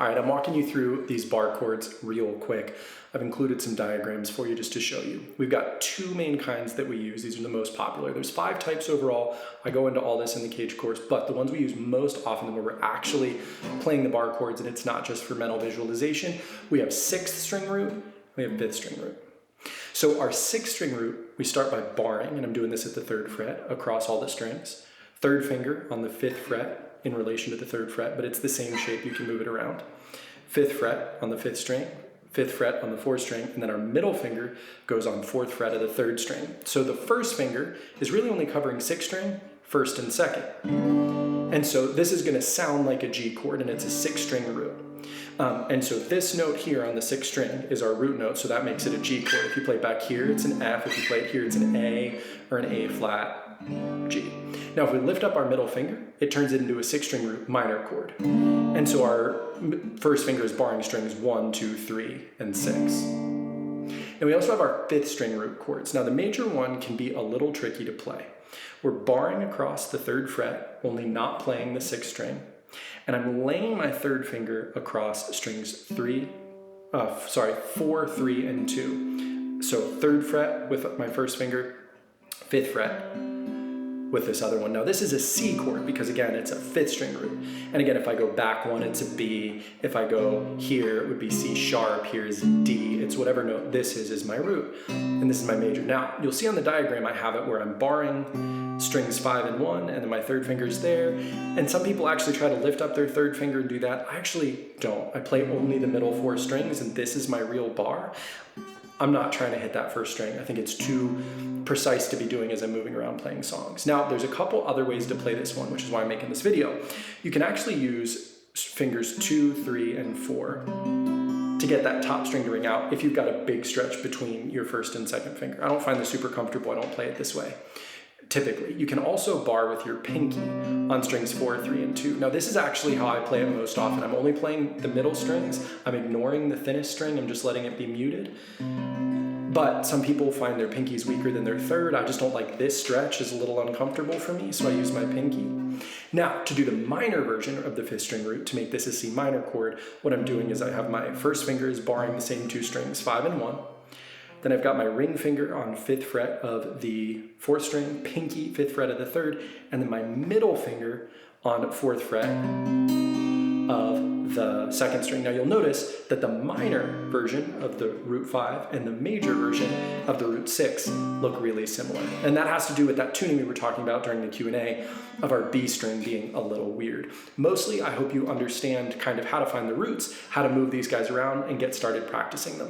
All right, I'm walking you through these bar chords real quick. I've included some diagrams for you just to show you. We've got two main kinds that we use. These are the most popular. There's 5 types overall. I go into all this in the Cage course, but the ones we use most often where we're actually playing the bar chords and it's not just for mental visualization, we have 6th string root, we have 5th string root. So our 6th string root, we start by barring, and I'm doing this at the 3rd fret across all the strings. 3rd finger on the 5th fret in relation to the 3rd fret, but it's the same shape, you can move it around. 5th fret on the 5th string, 5th fret on the 4th string, and then our middle finger goes on 4th fret of the 3rd string. So the 1st finger is really only covering 6th string, 1st and 2nd. And so this is gonna sound like a G chord, and it's a 6 string root. And so this note here on the 6th string is our root note, so that makes it a G chord. If you play it back here, it's an F. If you play it here, it's an A or an A flat G. Now, if we lift up our middle finger, it turns it into a 6th string root minor chord. And so our first finger is barring strings 1, 2, 3, and 6. And we also have our 5th string root chords. Now, the major one can be a little tricky to play. We're barring across the 3rd fret, only not playing the 6th string. And I'm laying my 3rd finger across strings 4, 3, and 2. So 3rd fret with my first finger, 5th fret with this other one. Now this is a C chord because again, it's a 5th string root. And again, if I go back one, it's a B. If I go here, it would be C sharp. Here is D. It's whatever note this is my root. And this is my major. Now, you'll see on the diagram, I have it where I'm barring strings 5 and 1, and then my 3rd finger's there. And some people actually try to lift up their 3rd finger and do that. I actually don't. I play only the middle 4 strings, and this is my real bar. I'm not trying to hit that 1st string. I think it's too precise to be doing as I'm moving around playing songs. Now, there's a couple other ways to play this one, which is why I'm making this video. You can actually use fingers 2, 3, and 4 to get that top string to ring out if you've got a big stretch between your 1st and 2nd finger. I don't find this super comfortable. I don't play it this way. Typically. You can also bar with your pinky on strings 4, 3, and 2. Now this is actually how I play it most often. I'm only playing the middle strings. I'm ignoring the thinnest string. I'm just letting it be muted. But some people find their pinkies weaker than their 3rd. I just don't like this stretch. It's a little uncomfortable for me, so I use my pinky. Now, to do the minor version of the 5th string root, to make this a C minor chord, what I'm doing is I have my first finger is barring the same 2 strings, 5 and 1. Then I've got my ring finger on 5th fret of the 4th string, pinky 5th fret of the 3rd, and then my middle finger on 4th fret of the 2nd string. Now you'll notice that the minor version of the root 5 and the major version of the root 6 look really similar. And that has to do with that tuning we were talking about during the Q&A of our B string being a little weird. Mostly, I hope you understand kind of how to find the roots, how to move these guys around, and get started practicing them.